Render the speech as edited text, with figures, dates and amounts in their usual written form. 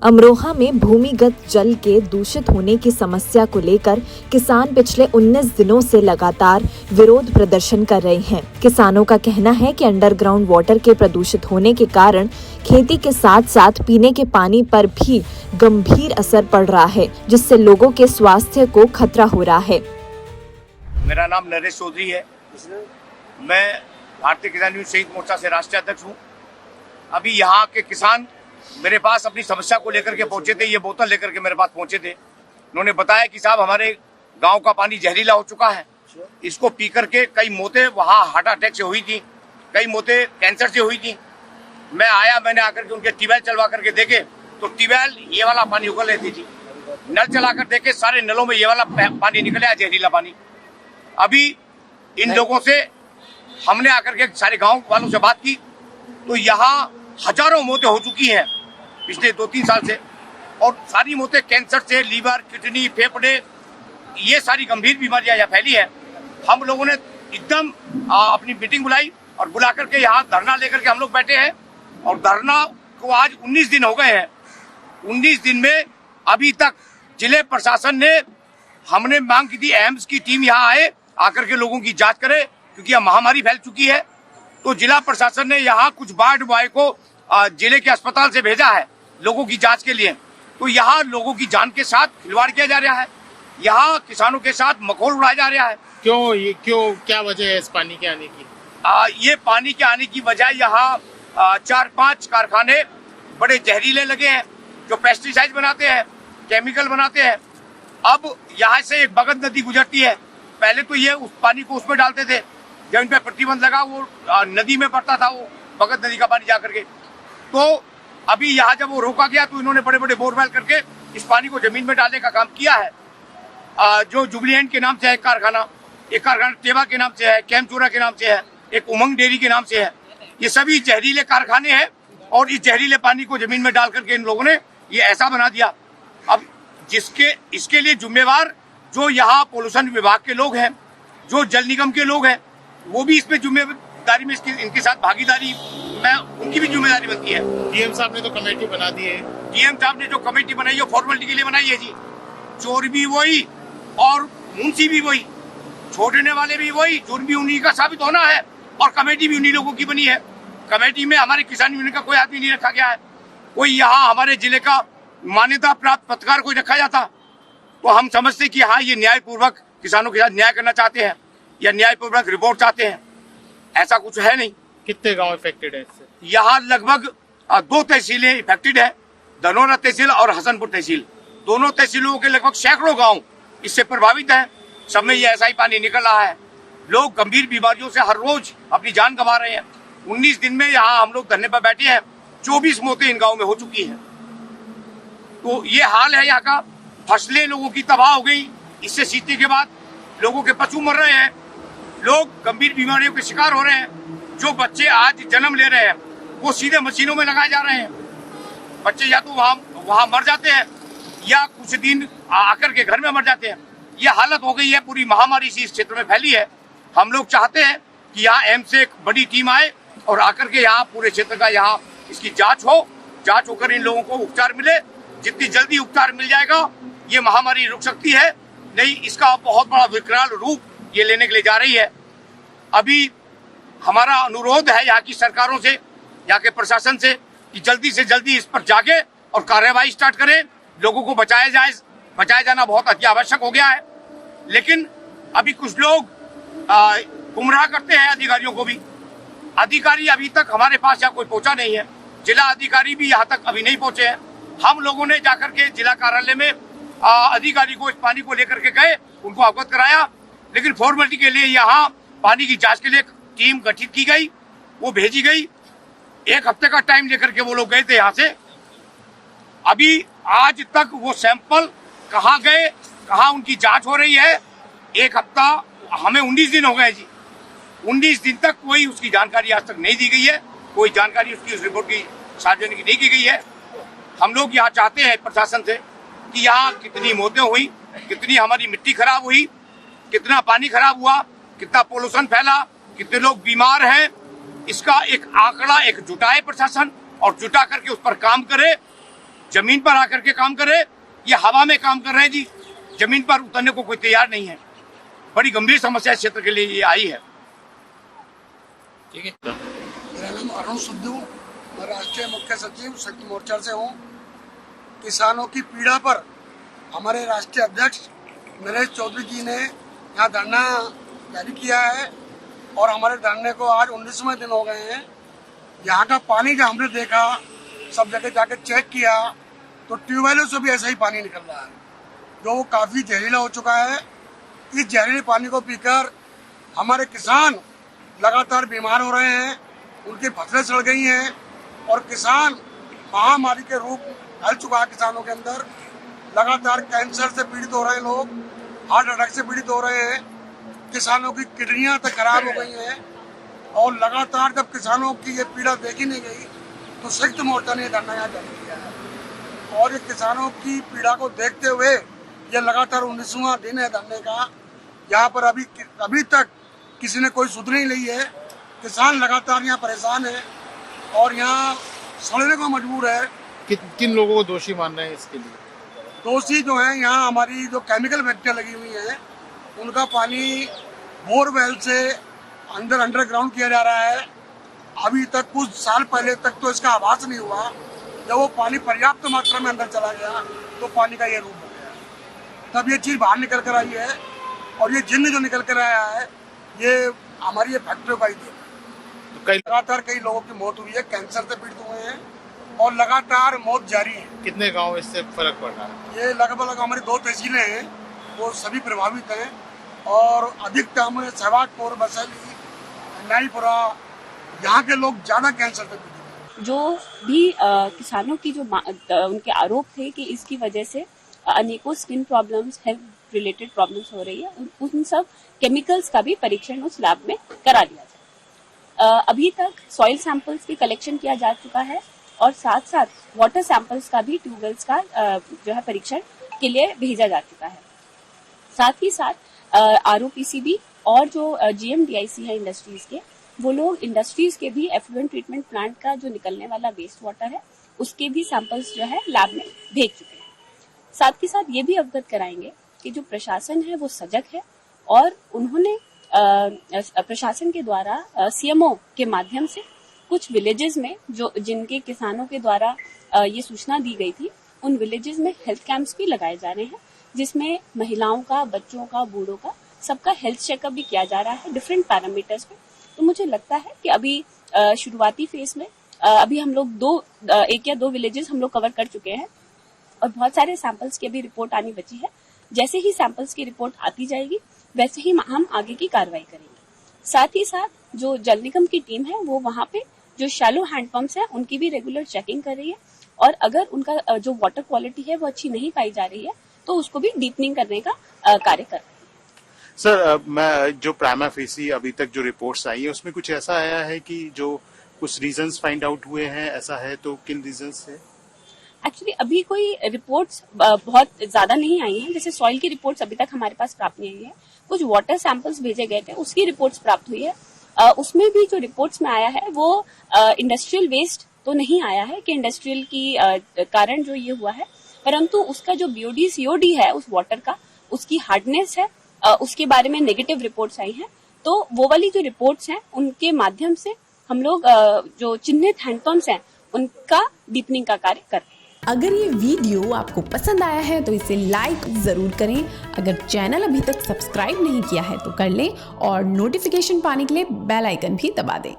अमरोहा में भूमिगत जल के दूषित होने की समस्या को लेकर किसान पिछले 19 दिनों से लगातार विरोध प्रदर्शन कर रहे हैं। किसानों का कहना है कि अंडरग्राउंड वाटर के प्रदूषित होने के कारण खेती के साथ साथ पीने के पानी पर भी गंभीर असर पड़ रहा है, जिससे लोगों के स्वास्थ्य को खतरा हो रहा है। मेरा नाम नरेश चौधरी है। मैं भारतीय किसान यूनियन संयुक्त मोर्चा से राष्ट्रीय अध्यक्ष हूँ। अभी यहाँ के किसान मेरे पास अपनी समस्या को लेकर के पहुंचे थे। ये बोतल लेकर के मेरे पास पहुंचे थे। उन्होंने बताया कि साहब हमारे गांव का पानी जहरीला हो चुका है, इसको पी करके कई मौतें वहाँ हार्ट अटैक से हुई थी, कई मौतें कैंसर से हुई थी। मैं आया, मैंने आकर के उनके ट्यूबवेल चलवा करके देखे तो ट्यूबवेल ये वाला पानी उगल लेती थी। नल चला कर देखे, सारे नलों में ये वाला पानी निकल आया, जहरीला पानी। अभी इन लोगों से हमने आकर के सारे गांव वालों से बात की तो यहाँ हजारों मौतें हो चुकी हैं पिछले 2-3 साल से, और सारी मौतें कैंसर से, लीवर, किडनी, फेफड़े, ये सारी गंभीर बीमारियां यहाँ फैली है। हम लोगों ने एकदम अपनी मीटिंग बुलाई और बुला करके यहाँ धरना लेकर के हम लोग बैठे हैं, और धरना को आज 19 दिन हो गए हैं। 19 दिन में अभी तक जिले प्रशासन ने, हमने मांग की थी एम्स की टीम यहाँ आए, आकर के लोगों की जांच करे, क्योंकि यह महामारी फैल चुकी है। तो जिला प्रशासन ने यहाँ कुछ वार्ड बॉय को जिले के अस्पताल से भेजा है लोगों की जांच के लिए। तो यहाँ लोगों की जान के साथ खिलवाड़ किया जा रहा है, यहाँ किसानों के साथ मखौल उड़ाया जा रहा है। क्यों क्या वजह है इस पानी के आने की? ये पानी के आने की वजह, यहाँ 4-5 कारखाने बड़े जहरीले लगे हैं जो पेस्टिसाइड बनाते हैं, केमिकल बनाते हैं। अब यहाँ से एक भगत नदी गुजरती है, पहले तो ये उस पानी को उसमें डालते थे, जब इन पे प्रतिबंध लगा वो नदी में पड़ता था, वो भगत नदी का पानी जा करके। तो अभी यहाँ जब वो रोका गया तो इन्होंने बड़े बड़े बोरवेल करके इस पानी को जमीन में डालने का काम किया है। जो जुबलीएंड के नाम से है एक कारखाना टेवा के नाम से है, कैमचोरा के नाम से है, एक उमंग डेयरी के नाम से है। ये सभी जहरीले कारखाने हैं और इस जहरीले पानी को जमीन में डाल करके इन लोगों ने ये ऐसा बना दिया। अब इसके लिए जिम्मेवार जो यहाँ पोल्यूशन विभाग के लोग हैं, जो जल निगम के लोग हैं, वो भी इसमें जिम्मेदारी में इनके साथ भागीदारी में उनकी भी जिम्मेदारी बनती है। डीएम साहब ने तो कमेटी बना दी है। डीएम साहब ने जो कमेटी बनाई है फॉर्मेलिटी के लिए बनाई है जी। चोर भी वही और मुंशी भी वही, छोड़ने वाले भी वही, जुर्म भी उन्हीं का साबित होना है, और कमेटी भी उन्हीं लोगों की बनी है। कमेटी में हमारे किसान यूनियन का कोई आदमी नहीं रखा गया है। कोई यहाँ हमारे जिले का मान्यता प्राप्त पत्रकार कोई रखा जाता तो हम समझते कि हाँ, ये न्यायपूर्वक किसानों के साथ न्याय करना चाहते हैं या न्यायपूर्वक रिपोर्ट चाहते हैं। ऐसा कुछ है नहीं। कितने गांव इफेक्टेड है इससे? यहाँ लगभग 2 तहसीलें इफेक्टेड है, धनौरा तहसील और हसनपुर तहसील। दोनों तहसीलों के लगभग सैकड़ों गांव इससे प्रभावित हैं। सब में ये ऐसा ही पानी निकल रहा है। लोग गंभीर बीमारियों से हर रोज अपनी जान गंवा रहे हैं। 19 दिन में यहाँ हम लोग धरने पर बैठे हैं, 24 मौतें इन गाँव में हो चुकी है। तो ये हाल है यहाँ का। फसलें लोगों की तबाह हो गई, इससे सींचने के बाद लोगों के पशु मर रहे हैं, लोग गंभीर बीमारियों के शिकार हो रहे हैं। जो बच्चे आज जन्म ले रहे हैं वो सीधे मशीनों में लगाए जा रहे हैं। बच्चे या तो वहाँ मर जाते हैं या कुछ दिन आकर के घर में मर जाते हैं। ये हालत हो गई है, पूरी महामारी सी इस क्षेत्र में फैली है। हम लोग चाहते हैं कि यहाँ एम्स से एक बड़ी टीम आए और आकर के यहाँ पूरे क्षेत्र का यहाँ इसकी जांच होकर इन लोगों को उपचार मिले। जितनी जल्दी उपचार मिल जाएगा ये महामारी रुक सकती है, नहीं इसका बहुत बड़ा विकराल रूप ये लेने के लिए जा रही है। अभी हमारा अनुरोध है यहाँ की सरकारों से, यहाँ के प्रशासन से, कि जल्दी से जल्दी इस पर जागे और कार्रवाई स्टार्ट करें। लोगों को बचाया जाना बहुत अति आवश्यक हो गया है। लेकिन अभी कुछ लोग गुमराह करते हैं अधिकारियों को भी। अधिकारी अभी तक हमारे पास यहाँ कोई पहुंचा नहीं है, जिला अधिकारी भी यहाँ तक अभी नहीं पहुंचे हैं। हम लोगों ने जाकर के जिला कार्यालय में अधिकारी को इस पानी को लेकर के गए, उनको अवगत कराया, लेकिन फॉर्मेलिटी के लिए यहाँ पानी की जांच के लिए टीम गठित की गई, वो भेजी गई। 1 हफ्ते का टाइम लेकर के वो लोग गए थे यहाँ से। अभी आज तक वो सैंपल कहाँ गए, कहाँ उनकी जांच हो रही है, 1 हफ्ता, हमें 19 दिन हो गए जी। 19 दिन तक कोई उसकी जानकारी आज तक नहीं दी गई है, कोई जानकारी उसकी उस रिपोर्ट की सार्वजनिक नहीं की गई है। हम लोग यहाँ चाहते हैं प्रशासन से कि यहाँ कितनी मौतें हुई, कितनी हमारी मिट्टी खराब हुई, कितना पानी खराब हुआ, कितना पोल्यूशन फैला, कितने लोग बीमार हैं, इसका एक आंकड़ा एक जुटाए प्रशासन और जुटा करके उस पर काम करे। जमीन पर आकर के काम करे, ये हवा में काम कर रहे हैं जी, जमीन पर उतरने को कोई तैयार नहीं है। बड़ी गंभीर समस्या इस क्षेत्र के लिए ये आई है। ठीक है। मेरा नाम अरुण सुद्धू, मैं राष्ट्रीय मुख्य सचिव शक्ति मोर्चा से हूँ। किसानों की पीड़ा पर हमारे राष्ट्रीय अध्यक्ष नरेश चौधरी जी ने यहाँ धरना जारी किया है और हमारे धरने को आज 19वें दिन हो गए हैं। यहाँ का पानी जब हमने देखा, सब जगह जाकर चेक किया, तो ट्यूबवेलों से भी ऐसा ही पानी निकल रहा है, जो काफ़ी जहरीला हो चुका है। इस जहरीले पानी को पीकर हमारे किसान लगातार बीमार हो रहे हैं, उनकी फसलें सड़ गई हैं और किसान महामारी के रूप फैल चुका है। किसानों के अंदर लगातार कैंसर से पीड़ित हो रहे हैं लोग, हार्ट अटैक से पीड़ित हो रहे हैं, किसानों की किडनियां तक खराब हो गई हैं। और लगातार जब किसानों की ये पीड़ा देखी नहीं गई तो संयुक्त मोर्चा ने धरना यहाँ जारी किया है। और ये किसानों की पीड़ा को देखते हुए ये लगातार 19वां दिन है धरने का। यहाँ पर अभी तक किसी ने कोई सुध नहीं ली है। किसान लगातार यहाँ परेशान है और यहाँ सड़ने को मजबूर है। किन लोगों को दोषी मान रहे हैं इसके लिए? दोषी जो है, यहाँ हमारी जो केमिकल फैक्ट्रियाँ लगी हुई हैं, उनका पानी बोरवेल से अंडरग्राउंड किया जा रहा है। अभी तक कुछ साल पहले तक तो इसका आभास नहीं हुआ। जब वो पानी पर्याप्त मात्रा में अंदर चला गया तो पानी का ये रूप हो गया। तब ये चीज़ बाहर निकल कर आई है और ये जिन्न जो निकल कर आया है, ये हमारी ये फैक्ट्रियों का ही देन है। कई लगातार कई लोगों की मौत हुई है, कैंसर से पीड़ित हुए हैं और लगातार मौत जारी है। कितने गांव इससे फर्क पड़ रहा है? ये लगभग हमारी 2 तहसीलें हैं, वो सभी प्रभावित हैं और अधिकतम सहवागपुर, बसैली, नाईपुरा, यहाँ के लोग ज्यादा कैंसर से पीड़ित हैं। जो भी किसानों की जो उनके आरोप थे कि इसकी वजह से अनेकों skin problems, health related problems हो रही है, उन सब केमिकल्स का भी परीक्षण उस लैब में करा लिया जाए। अभी तक सॉइल सैंपल्स की कलेक्शन किया जा चुका है और साथ साथ वाटर सैंपल्स का भी ट्यूबवेल्स का जो है परीक्षण के लिए भेजा जा चुका है। साथ ही साथ ROPCB और जो GMDIC है इंडस्ट्रीज के, वो लोग इंडस्ट्रीज के भी एफ्लुएंट ट्रीटमेंट प्लांट का जो निकलने वाला वेस्ट वाटर है उसके भी सैंपल्स जो है लैब में भेज चुके हैं। साथ ही साथ ये भी अवगत कराएंगे कि जो प्रशासन है वो सजग है और उन्होंने प्रशासन के द्वारा CMO के माध्यम से कुछ विलेजेस में जो जिनके किसानों के द्वारा ये सूचना दी गई थी, उन विलेजेस में हेल्थ कैंप्स भी लगाए जा रहे हैं, जिसमें महिलाओं का, बच्चों का, बूढ़ों का सबका हेल्थ चेकअप भी किया जा रहा है डिफरेंट पैरामीटर्स पे। तो मुझे लगता है कि अभी शुरुआती फेज में अभी हम लोग 1 या 2 विलेजेस हम लोग कवर कर चुके हैं और बहुत सारे सैंपल्स की अभी रिपोर्ट आनी बची है। जैसे ही सैंपल्स की रिपोर्ट आती जाएगी वैसे ही हम आगे की कार्रवाई करेंगे। साथ ही साथ जो जल निगम की टीम है वो वहाँ पे जो शैलो हैंडपंप्स है उनकी भी रेगुलर चेकिंग कर रही है और अगर उनका जो वाटर क्वालिटी है वो अच्छी नहीं पाई जा रही है तो उसको भी डीपनिंग करने का कार्य कर रही है। सर, मैं जो प्राइमा फेसी अभी तक जो रिपोर्ट्स आई है उसमें कुछ ऐसा आया है कि जो कुछ रीजंस फाइंड आउट हुए हैं, ऐसा है तो किन रीजंस है? एक्चुअली अभी कोई रिपोर्ट्स बहुत ज्यादा नहीं आई हैं। जैसे सॉइल की रिपोर्ट्स अभी तक हमारे पास प्राप्त नहीं हुई है। कुछ वाटर सैंपल्स भेजे गए थे, उसकी रिपोर्ट्स प्राप्त हुई है। उसमें भी जो रिपोर्ट्स में आया है वो इंडस्ट्रियल वेस्ट तो नहीं आया है कि इंडस्ट्रियल की कारण जो ये हुआ है, परंतु उसका जो BOD COD है उस वाटर का, उसकी हार्डनेस है, उसके बारे में नेगेटिव रिपोर्ट्स आई हैं। तो वो वाली जो रिपोर्ट्स हैं उनके माध्यम से हम लोग जो चिन्हित हैंडपंप्स हैं उनका डीपनिंग का कार्य कर रहे हैं। अगर ये वीडियो आपको पसंद आया है तो इसे लाइक जरूर करें। अगर चैनल अभी तक सब्सक्राइब नहीं किया है तो कर लें और नोटिफिकेशन पाने के लिए बेल आइकन भी दबा दें।